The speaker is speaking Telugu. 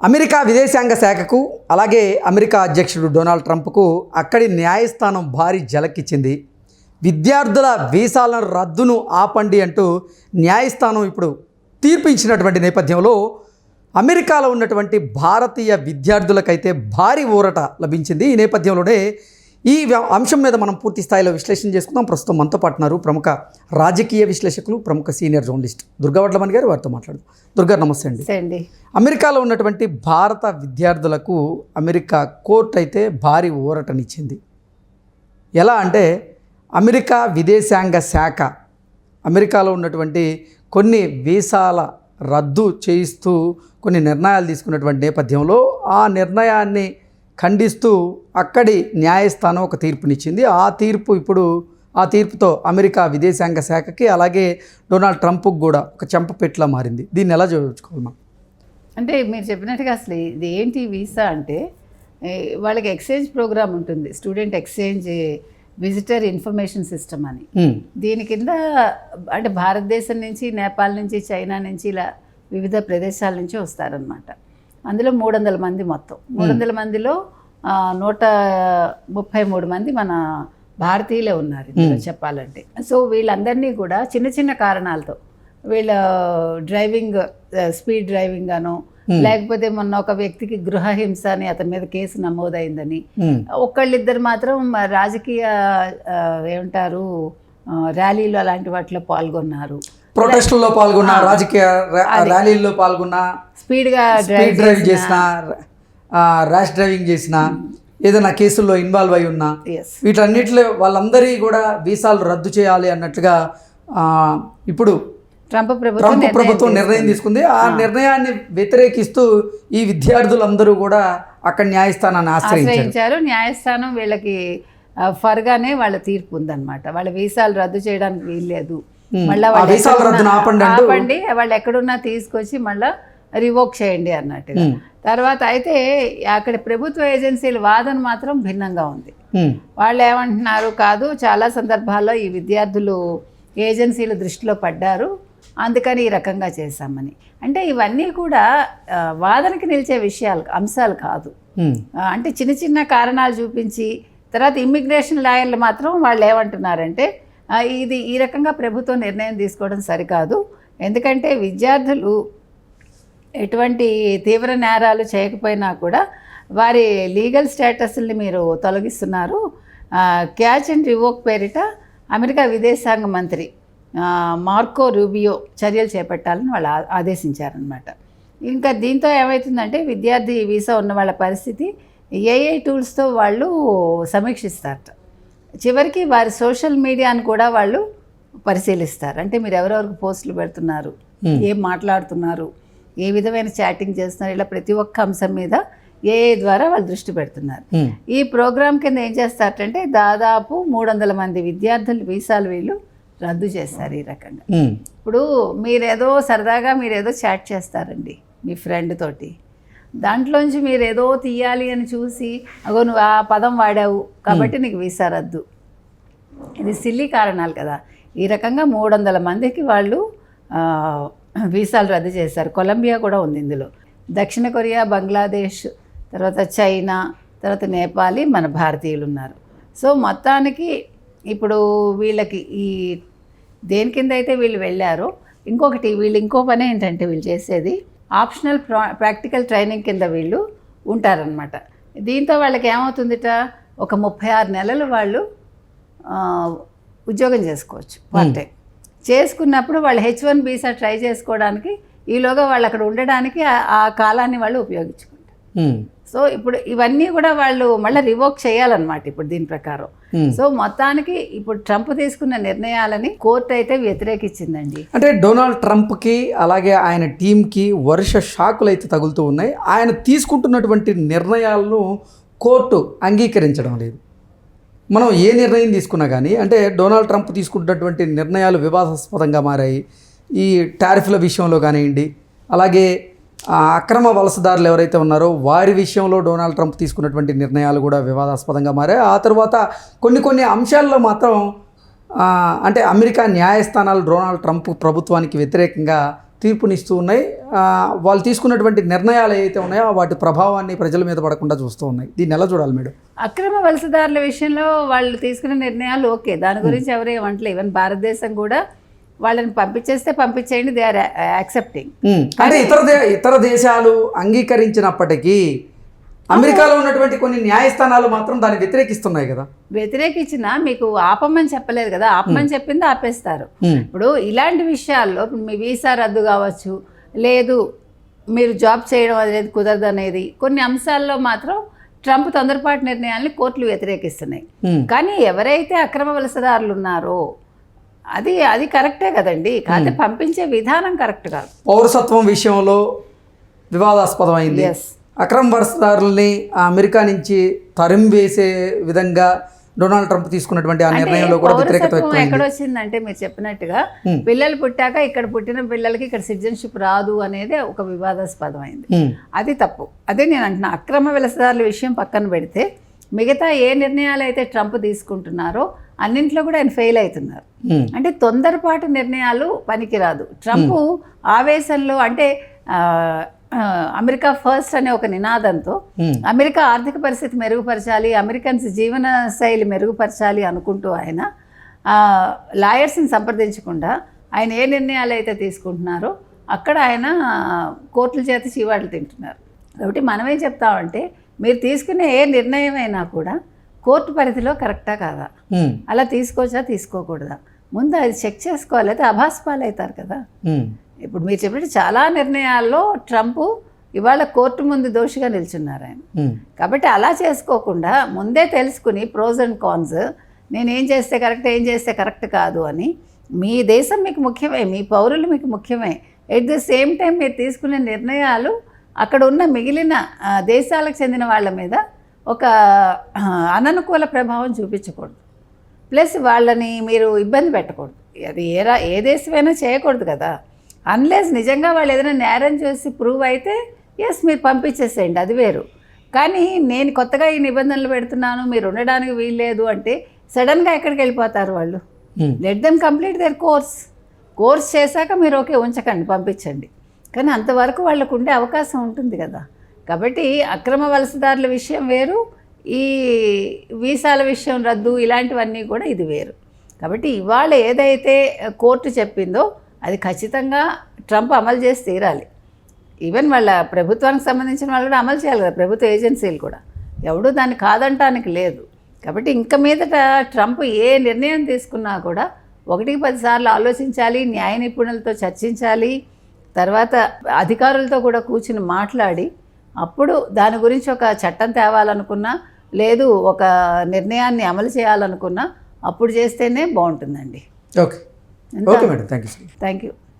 అమెరికా విదేశాంగ శాఖకు అలాగే అమెరికా అధ్యక్షుడు డొనాల్డ్ ట్రంప్కు అక్కడి న్యాయస్థానం భారీ ఝలకిచ్చింది. విద్యార్థుల వీసాల రద్దును ఆపండి అంటూ న్యాయస్థానం ఇప్పుడు తీర్పు ఇచ్చినటువంటి నేపథ్యంలో అమెరికాలో ఉన్నటువంటి భారతీయ విద్యార్థులకైతే భారీ ఊరట లభించింది. ఈ నేపథ్యంలోనే ఈ అంశం మీద మనం పూర్తి స్థాయిలో విశ్లేషణ చేసుకుందాం. ప్రస్తుతం మనతో పాటున్నారు ప్రముఖ రాజకీయ విశ్లేషకులు, ప్రముఖ సీనియర్ జర్నలిస్ట్ దుర్గా వడ్లమణి గారు. వారితో మాట్లాడదు. దుర్గా, నమస్తే అండి. అమెరికాలో ఉన్నటువంటి భారత విద్యార్థులకు అమెరికా కోర్టు అయితే భారీ ఊరటనిచ్చింది. ఎలా అంటే అమెరికా విదేశాంగ శాఖ అమెరికాలో ఉన్నటువంటి కొన్ని వీసాల రద్దు చేయిస్తూ కొన్ని నిర్ణయాలు తీసుకున్నటువంటి నేపథ్యంలో ఆ నిర్ణయాన్ని ఖండిస్తూ అక్కడి న్యాయస్థానం ఒక తీర్పునిచ్చింది. ఆ తీర్పుతో అమెరికా విదేశాంగ శాఖకి అలాగే డొనాల్డ్ ట్రంప్కి కూడా ఒక చెంపపెట్టులా మారింది. దీన్ని ఎలా చూసుకోవాలి మనం? అంటే మీరు చెప్పినట్టుగా అసలు ఇది ఏంటి వీసా అంటే, వాళ్ళకి ఎక్స్చేంజ్ ప్రోగ్రామ్ ఉంటుంది, student exchange visitor information system అని. దీని కింద అంటే భారతదేశం నుంచి, నేపాల్ నుంచి, చైనా నుంచి ఇలా వివిధ ప్రదేశాల నుంచి వస్తారనమాట. అందులో 300 మంది మొత్తం. 300 మందిలో 133 మంది మన భారతీయులే ఉన్నారు ఇందులో చెప్పాలంటే. సో వీళ్ళందరినీ కూడా చిన్న చిన్న కారణాలతో, వీళ్ళ డ్రైవింగ్ స్పీడ్ డ్రైవింగ్ గాను, లేకపోతే మొన్న ఒక వ్యక్తికి గృహహింస అని అతని మీద కేసు నమోదైందని, ఒకళ్ళిద్దరు మాత్రం రాజకీయ ఏమంటారు ర్యాలీలు అలాంటి వాటిలో పాల్గొన్నారు, ప్రొటెస్టుల్లో పాల్గొన్నా, రాజకీయ ర్యాలీల్లో పాల్గొన్నా, స్పీడ్గా డ్రైవ్ చేసిన, ర్యాష్ డ్రైవింగ్ చేసిన, ఏదైనా కేసుల్లో ఇన్వాల్వ్ అయి ఉన్నా, వీటన్నిటిలో వాళ్ళందరి కూడా వీసాలు రద్దు చేయాలి అన్నట్లుగా ఇప్పుడు ట్రంప్ ప్రభుత్వం నిర్ణయం తీసుకుంది. ఆ నిర్ణయాన్ని వ్యతిరేకిస్తూ ఈ విద్యార్థులందరూ కూడా అక్కడ న్యాయస్థానాన్ని ఆశ్రయించారు. న్యాయస్థానం వీళ్ళకి ఫర్గానే వాళ్ళ తీర్పు ఉందన్నమాట. వాళ్ళ వీసాలు రద్దు చేయడానికి వీల్లేదు, మళ్ళీ ఆపండి, వాళ్ళు ఎక్కడున్నా తీసుకొచ్చి మళ్ళీ రివోక్ చేయండి అన్నట్టుగా. తర్వాత అయితే అక్కడ ప్రభుత్వ ఏజెన్సీల వాదన మాత్రం భిన్నంగా ఉంది. వాళ్ళు ఏమంటున్నారు, కాదు చాలా సందర్భాల్లో ఈ విద్యార్థులు ఏజెన్సీల దృష్టిలో పడ్డారు, అందుకని ఈ రకంగా చేశామని. అంటే ఇవన్నీ కూడా వాదనకి నిలిచే అంశాలు కాదు. అంటే చిన్న చిన్న కారణాలు చూపించి తర్వాత ఇమ్మిగ్రేషన్ లాయర్లు మాత్రం వాళ్ళు ఏమంటున్నారంటే, ఇది ఈ రకంగా ప్రభుత్వం నిర్ణయం తీసుకోవడం సరికాదు, ఎందుకంటే విద్యార్థులు ఎటువంటి తీవ్ర నేరాలు చేయకపోయినా కూడా వారి లీగల్ స్టేటస్ని మీరు తొలగిస్తున్నారు. క్యాచ్ అండ్ రివోక్ పేరిట అమెరికా విదేశాంగ మంత్రి మార్కో రూబియో చర్యలు చేపట్టాలని వాళ్ళు ఆదేశించారనమాట. ఇంకా దీంతో ఏమవుతుందంటే, విద్యార్థి వీసా ఉన్న వాళ్ళ పరిస్థితి ఏఐ టూల్స్తో వాళ్ళు సమీక్షిస్తారట. చివరికి వారి సోషల్ మీడియాను కూడా వాళ్ళు పరిశీలిస్తారు. అంటే మీరు ఎవరెవరికి పోస్టులు పెడుతున్నారు, ఏం మాట్లాడుతున్నారు, ఏ విధమైన చాటింగ్ చేస్తున్నారు, ఇలా ప్రతి ఒక్క అంశం మీద ఏఐ ద్వారా వాళ్ళు దృష్టి పెడుతున్నారు. ఈ ప్రోగ్రాం కింద ఏం చేస్తారంటే దాదాపు 300 మంది విద్యార్థుల వీసాలు వీళ్ళు రద్దు చేస్తారు ఈ రకంగా. ఇప్పుడు మీరేదో సరదాగా మీరేదో చాట్ చేస్తారండి మీ ఫ్రెండ్ తోటి, దాంట్లోంచి మీరు ఏదో తీయాలి అని చూసి, అగో నువ్వు ఆ పదం వాడావు కాబట్టి నీకు వీసా రద్దు. ఇది సిల్లీ కారణాలు కదా. ఈ రకంగా 300 మందికి వాళ్ళు వీసాలు రద్దు చేశారు. కొలంబియా కూడా ఉంది ఇందులో, దక్షిణ కొరియా, బంగ్లాదేశ్, తర్వాత చైనా, తర్వాత నేపాలి, మన భారతీయులు ఉన్నారు. సో మొత్తానికి ఇప్పుడు వీళ్ళకి ఈ దేని కింద అయితే వీళ్ళు వెళ్ళారో, వీళ్ళు ఇంకో పని ఏంటంటే వీళ్ళు చేసేది ఆప్షనల్ ప్రాక్టికల్ ట్రైనింగ్ కింద వీళ్ళు ఉంటారనమాట. దీంతో వాళ్ళకి ఏమవుతుందిట, ఒక 36 నెలలు వాళ్ళు ఉద్యోగం చేసుకోవచ్చు పార్ట్ టైం. చేసుకున్నప్పుడు వాళ్ళు H1 వీసా ట్రై చేసుకోవడానికి, ఈలోగా వాళ్ళు అక్కడ ఉండడానికి ఆ కాలాన్ని వాళ్ళు ఉపయోగించుకుంటారు. సో ఇప్పుడు ఇవన్నీ కూడా వాళ్ళు మళ్ళీ రివోక్ చేయాలన్నమాట ఇప్పుడు దీని ప్రకారం. సో మొత్తానికి ఇప్పుడు ట్రంప్ తీసుకున్న నిర్ణయాలని కోర్టు అయితే వ్యతిరేకించిందండి. అంటే డొనాల్డ్ ట్రంప్కి అలాగే ఆయన టీంకి వర్ష షాకులు అయితే తగులుతూ ఉన్నాయి. ఆయన తీసుకుంటున్నటువంటి నిర్ణయాలను కోర్టు అంగీకరించడం లేదు. మనం ఏ నిర్ణయం తీసుకున్నా కానీ, అంటే డొనాల్డ్ ట్రంప్ తీసుకున్నటువంటి నిర్ణయాలు వివాదాస్పదంగా మారాయి. ఈ టారిఫ్ల విషయంలో కానివ్వండి, అలాగే అక్రమ వలసదారులు ఎవరైతే ఉన్నారో వారి విషయంలో డొనాల్డ్ ట్రంప్ తీసుకున్నటువంటి నిర్ణయాలు కూడా వివాదాస్పదంగా మారాయి. ఆ తర్వాత కొన్ని అంశాల్లో మాత్రం అంటే అమెరికా న్యాయస్థానాలు డొనాల్డ్ ట్రంప్ ప్రభుత్వానికి వ్యతిరేకంగా తీర్పునిస్తూ ఉన్నాయి. వాళ్ళు తీసుకున్నటువంటి నిర్ణయాలు ఏవైతే ఉన్నాయో వాటి ప్రభావాన్ని ప్రజల మీద పడకుండా చూస్తూ ఉన్నాయి. దీన్ని ఎలా చూడాలి మేడం? అక్రమ వలసదారుల విషయంలో వాళ్ళు తీసుకున్న నిర్ణయాలు ఓకే, దాని గురించి ఎవరు ఏమంటలేదు. ఈవెన్ భారతదేశం కూడా వాళ్ళని పంపించేస్తే పంపించేయండి, దే ఆర్ యాక్సెప్టింగ్. అంటే ఇతర దేశాలు అంగీకరించినప్పటికీ అమెరికాలో ఉన్నటువంటి కొన్ని న్యాయస్థానాలు మాత్రం దాన్ని వ్యతిరేకిస్తున్నాయి కదా. వ్యతిరేకించినా మీకు ఆపమని చెప్పలేదు కదా, ఆపమని చెప్పింది ఆపేస్తారు. ఇప్పుడు ఇలాంటి విషయాల్లో మీ వీసా రద్దు కావచ్చు, లేదు మీరు జాబ్ చేయడం అనేది కుదరదు అనేది కొన్ని అంశాల్లో మాత్రం ట్రంప్ తొందరపాటు నిర్ణయాల్ని కోర్టులు వ్యతిరేకిస్తున్నాయి. కానీ ఎవరైతే అక్రమ వలసదారులు ఉన్నారో అది కరెక్టే కదండి, కాకపోతే పంపించే విధానం కరెక్ట్ కాదు. పౌరసత్వం విషయంలో వివాదాస్పదమైంది. అక్రమ వలసదారుల్ని అమెరికా నుంచి తరిమివేసే విధంగా డొనాల్డ్ ట్రంప్ తీసుకున్నటువంటి ఆ నిర్ణయంలో కూడా వ్యతిరేకత ఎక్కడ వచ్చిందంటే మీరు చెప్పినట్టుగా పిల్లలు పుట్టాక ఇక్కడ పుట్టిన పిల్లలకి ఇక్కడ సిటిజన్షిప్ రాదు అనేది ఒక వివాదాస్పదమైంది. అది తప్పు. అదే నేను అంటున్నా, అక్రమ వలసదారుల విషయం పక్కన పెడితే మిగతా ఏ నిర్ణయాలు అయితే ట్రంప్ తీసుకుంటున్నారో అన్నింట్లో కూడా ఆయన ఫెయిల్ అవుతున్నారు. అంటే తొందరపాటు నిర్ణయాలు పనికిరాదు. ట్రంప్ ఆవేశంలో అంటే అమెరికా ఫస్ట్ అనే ఒక నినాదంతో అమెరికా ఆర్థిక పరిస్థితి మెరుగుపరచాలి, అమెరికన్స్ జీవన శైలి మెరుగుపరచాలి అనుకుంటూ ఆయన లాయర్స్ని సంప్రదించకుండా ఆయన ఏ నిర్ణయాలు అయితే తీసుకుంటున్నారో అక్కడ ఆయన కోర్టుల చేత చీవాట్లు తింటున్నారు. కాబట్టి మనమేం చెప్తామంటే మీరు తీసుకునే ఏ నిర్ణయం అయినా కూడా కోర్టు పరిధిలో కరెక్టా కాదా, అలా తీసుకోవచ్చా తీసుకోకూడదా, ముందు అది చెక్ చేసుకోవాలి. అయితే అభాస్పాలు అవుతారు కదా. ఇప్పుడు మీరు చెప్పినట్టు చాలా నిర్ణయాల్లో ట్రంప్ ఇవాళ కోర్టు ముందు దోషిగా నిల్చున్నారు ఆయన. కాబట్టి అలా చేసుకోకుండా ముందే తెలుసుకుని ప్రోస్ అండ్ కాన్స్, నేను ఏం చేస్తే కరెక్ట్, ఏం చేస్తే కరెక్ట్ కాదు అని, మీ దేశం మీకు ముఖ్యమే, మీ పౌరులు మీకు ముఖ్యమే, ఎట్ ది సేమ్ టైం మీరు తీసుకునే నిర్ణయాలు అక్కడ ఉన్న మిగిలిన దేశాలకు చెందిన వాళ్ళ మీద ఒక అననుకూల ప్రభావం చూపించకూడదు. ప్లస్ వాళ్ళని మీరు ఇబ్బంది పెట్టకూడదు. అది ఏ దేశమైనా చేయకూడదు కదా. అన్లెస్ నిజంగా వాళ్ళు ఏదైనా నేరం చేసి ప్రూవ్ అయితే ఎస్ మీరు పంపించేసేయండి, అది వేరు. కానీ నేను కొత్తగా ఈ నిబంధనలు పెడుతున్నాను, మీరు ఉండడానికి వీల్లేదు అంటే సడన్గా ఎక్కడికి వెళ్ళిపోతారు వాళ్ళు. Let them complete there course చేశాక మీరు ఓకే ఉంచకండి, పంపించండి. కానీ అంతవరకు వాళ్ళకు ఉండే అవకాశం ఉంటుంది కదా. కాబట్టి అక్రమ వలసదారుల విషయం వేరు, ఈ వీసాల విషయం రద్దు ఇలాంటివన్నీ కూడా ఇది వేరు. కాబట్టి ఇవాళ ఏదైతే కోర్టు చెప్పిందో అది ఖచ్చితంగా ట్రంప్ అమలు చేసి తీరాలి. ఈవెన్ వాళ్ళ ప్రభుత్వానికి సంబంధించిన వాళ్ళు కూడా అమలు చేయాలి కదా, ప్రభుత్వ ఏజెన్సీలు కూడా. ఎవడూ దాన్ని కాదంటానికి లేదు. కాబట్టి ఇంక మీదట ట్రంప్ ఏ నిర్ణయం తీసుకున్నా కూడా 1-10 సార్లు ఆలోచించాలి, న్యాయ నిపుణులతో చర్చించాలి, తర్వాత అధికారులతో కూడా కూర్చుని మాట్లాడి అప్పుడు దాని గురించి ఒక చట్టం తేవాలనుకున్నా, లేదు ఒక నిర్ణయాన్ని అమలు చేయాలనుకున్నా అప్పుడు చేస్తేనే బాగుంటుందండి. Okay madam, thank you.